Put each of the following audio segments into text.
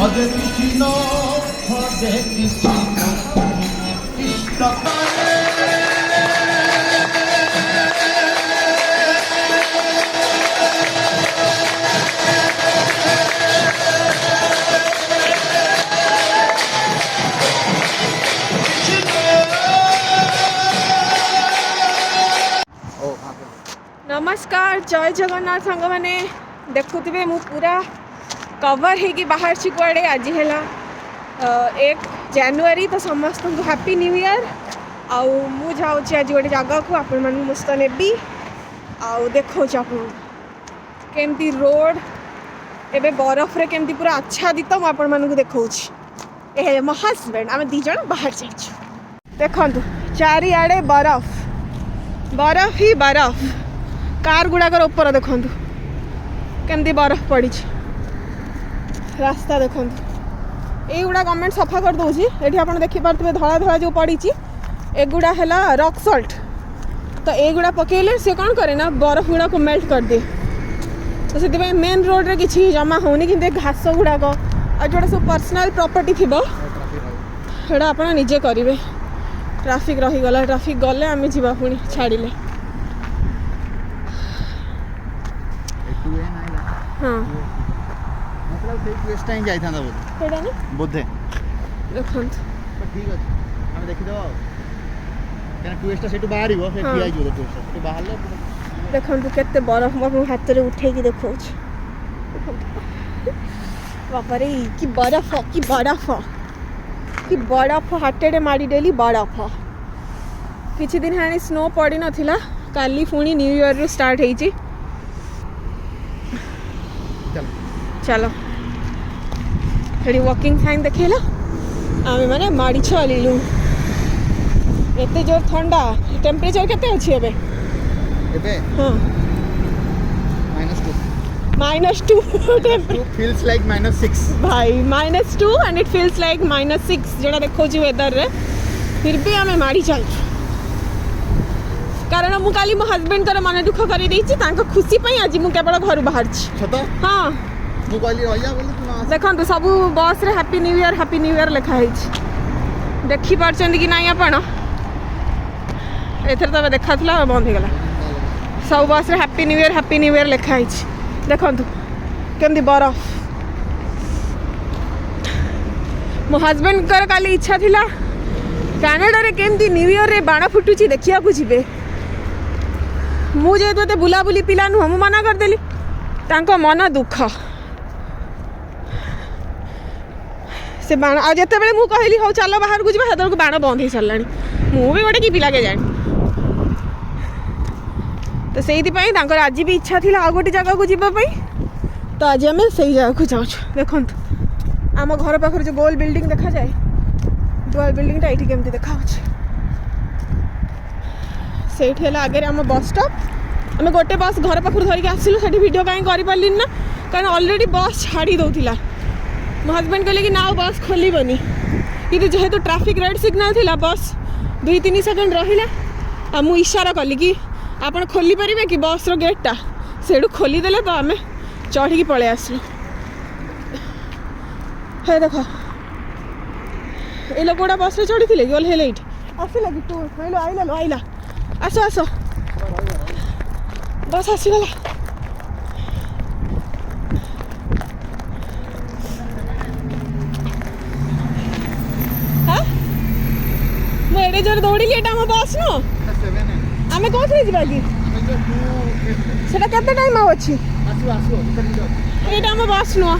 Hare Krishna, Hare Krishna, Krishna नमस्कार जय जगन्नाथ सांग मैंने देखुवे मु पूरा कवर है बाहर ची कुआड़े आज है 1 जनवरी तो समस्त को हैप्पी न्यू ईयर आउ मु जाऊँगी आज गोटे जगह को आपण मानू मुस्त नेबी आउ देखो केमती रोड एबे बरफ रे केमती पूरा आच्छादित मु आपण मानू देखो ए मो हस्बैंड आम दी जन बाहर जाइछु देखंतु चारिआडे बरफ बरफ ही बरफ कार गुड़ाकर ऊपर देखु केमती बरफ पड़ी रास्ता देखु युवा गवर्नमेंट सफा कर दूसरी ये आप देखिपे धला धला जो पड़ी एगुड़ा है रॉक सल्ट तो एगुड़ा पकड़े सी कौन करे ना बरफ गुड़ा को मेल्ट कर दिए तो से मेन रोड रे किसी जमा होनी कि घास गुड़ाक आ जोड़ा सब पर्सनल प्रॉपर्टी थी सेटा आप निजे करेंगे ट्राफिक रहीगला ट्राफिक गले आम जा पुणी छाड़े हाँ मतलब से ट्विस्ट टाइम जाई था बोधे देखो ठीक अच्छे आम देखीद क्या ट्विस्ट से बाहर ट्विस्ट बाहर देखो केते बरफ मो हाथ में उठे देखो बापरे कि बरफ कि बरफ हाथ मारिदेली बरफ किछि दिन है स्नो पड़ी नाला काली पुणी न्यू ईयर रू स्टार्ट होती चलो ये वॉकिंग साइन देखला आम मैंने माड़ी चलू एत जोर ठंडा टेम्परेचर केते अच्छी एबे हाँ -2 feels like -6 भाई -2 and it feels like -6 जोड़ा देखो वेदर रे फिर भी आम माड़ी चल कारण मु काली मो हस्बैंड कर मन दुख कर खुशी आज मु केवल घर बाहर हाँ देखो सब बस रे हैप्पी न्यू ईयर लिखाई देखी पार्चन कि नहीं आपण एथर तो देखा बंद हो गला सब बस रे हैप्पी न्यू ईयर लिखाई देखो केमती बरफ मो हस्बैंड कर काली इच्छा थिला कनाडा रे केमती न्यू ईयर रे बाण फुटुची देखिया को जिबे मु जेते बुलाबुली पिला नुह मु मना करदेली तांको मन दुख से बाण आ जिते बड़े मुझे कहली हो चलो बाहर को जा को बाण बंद हो सारा मु भी गोटे कि पिला के जानी तो से आज भी इच्छा थी आ गोटे जगह को जावाई तो आज आम से जगह को जाऊँ देखु आम घर पाखर जो गोल बिल्डिंग देखा जाए दुआल बिल्डिंगटा ये केमती देखा से आगे आम बस स्टॉप आम गोटे बस घर पाखर धरिक आसलु से वीडियो कहीं कर ना कारण ऑलरेडी बस छाड़ी दौला मो हस्बैंड कहले कि ना बस खोलबनी कि जेहेतु ट्रैफिक रेड सिग्नल थिला बस 2-3 सेकंड रहिला आ मु इशारा कली कि आपण खोली परिबे कि बस रो गेटटा सेडू खोली देले तो आमे चढ़ी पळे आसलु हे देखो ए लोगोडा बस रे चढ़ी थिले गोल हेले इट आसिला कि तू हेलो आइला आसो बस आसीगला एडे जोर दौड़िली एटा हम बस नो आमे कोथि जिबा कि सेटा केते टाइम अछि एटा हम बस नो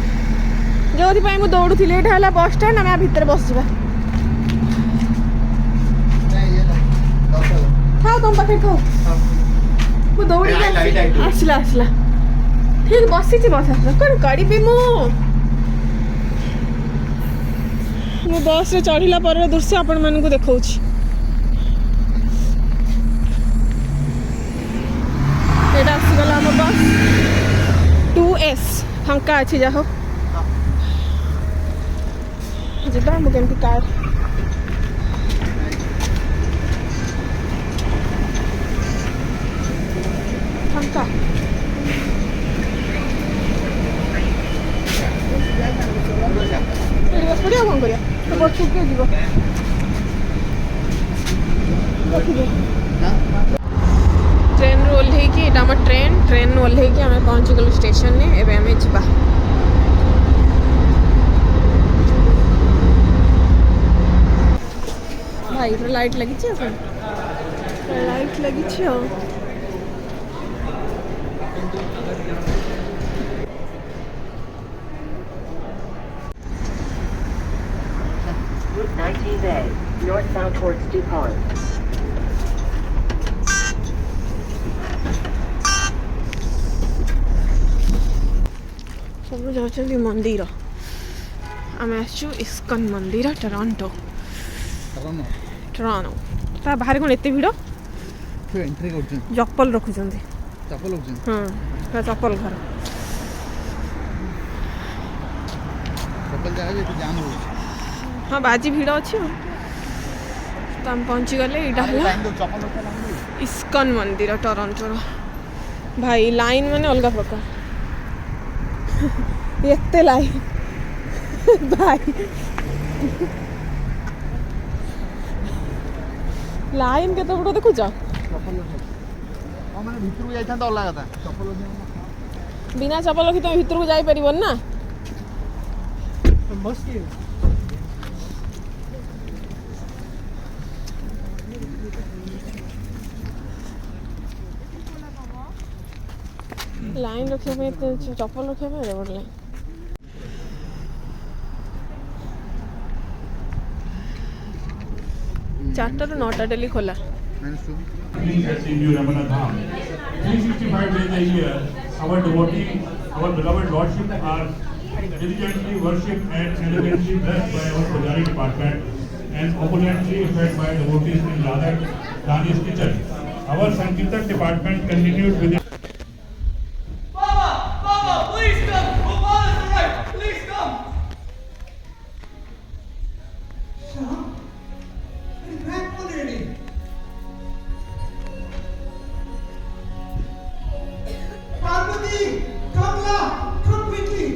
जोथि पई मु दौड़ुथिले एटा हला बस स्टैंड आमे भीतर बस जिबा हां तुम पाखे खाओ मु दौड़ी आसला ठीक बसी छि बस कोन गाड़ी पे मु बस रे चढ़िला पर दृश्य आपण मानकु देखौछि एटा आसीगला हम बस 2S फांका अच्छी जाओ जिदा हम केमती कार फांका ପଛକୁ ଯିବ ଦେଖିବେ ट्रेन ओह्लैकी एटा आम ट्रेन ओह्लैकी आम पहुँची गलु स्टेशन ने एबे आम जा भाई पूरा लाइट लगी लाइट लगी Route 19A, northbound towards DuPont. सब जाऊँ मंदिर आम आसु इस्कन मंदिर टोरंटो टोरंटो ता बाहर कौन एत भिड़ एंट्री करछन चप्पल रखुं चप्पल रखछन हाँ चप्पल घर चप्पल जगह जे जाम हो हाँ बाजी भिड़ अच्छी तो आम पहुँची गले यहाँ चप्पल रखा इस्कन मंदिर टोरंटोर भाई लाइन माने अलग प्रकार एते लाइन भाई लाइन के बड़ देखुच चप्पल हां माने भीतर को जाइथा तो अलग कथा चप्पल बिना चप्पल रखी तुम भीतर को जाई परिबन ना बस के लाइन रखे चप्पल रखे बड़ लाइन चार्टर 9टा डेली खोला As in your Ramana Dham. 365 days a year, our devotee, our beloved Lordship are diligently worshipped and elegantly blessed by our Pujari department and opulently fed by devotees in Radha Rani's kitchen. Our Sankirtan department continued with its Baba, please come. Gopal is right. Please come. Shah, it's back already. Parvati, Kamla, come quickly.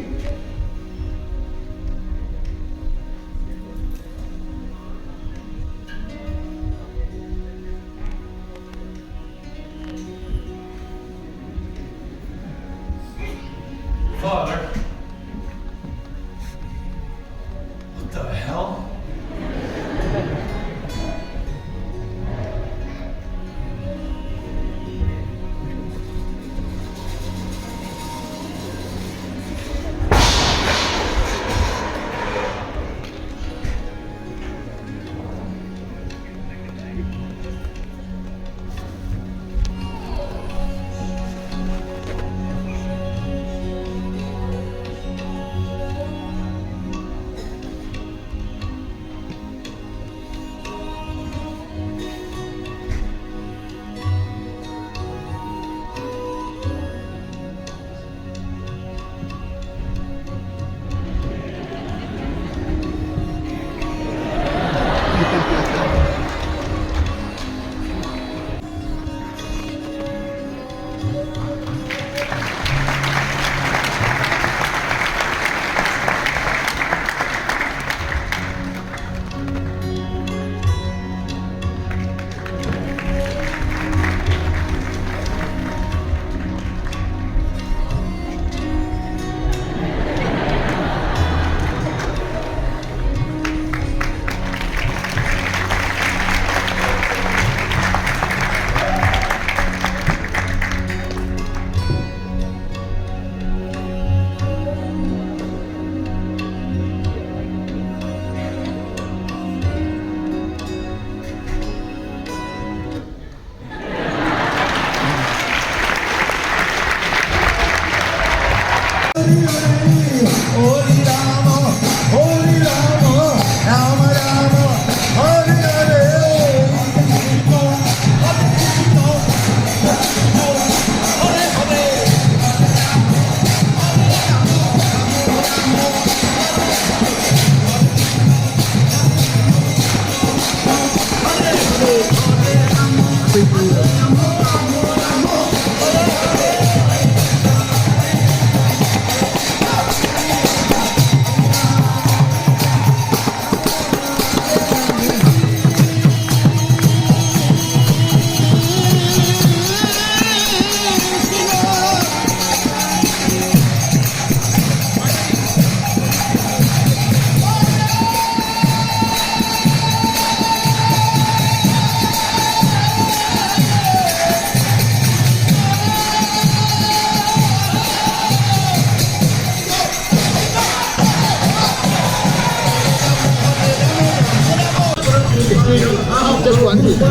just one piece.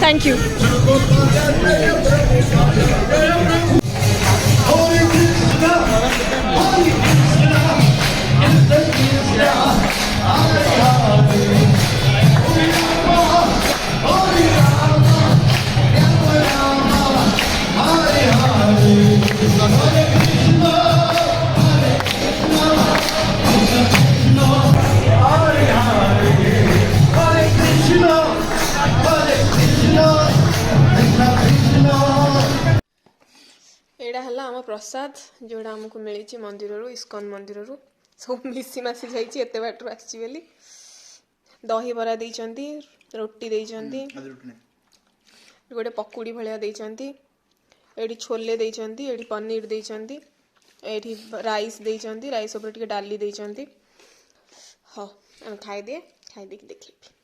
Thank you. एटा हला आम प्रसाद जोड़ा आमको मिली मंदिर इस्कन मंदिर सब मिसी मासी जाइए एत बाटर आसी दही बरा देइचंती रोटी देइचंती गोटे पकुड़ी भलिया देइचंती एठी छोले देइचंती एठी पनीर देइचंती एठी राइस देइचंती राइस ऊपर टिके डाली देइचंती हाँ हम खाई दे देखिए।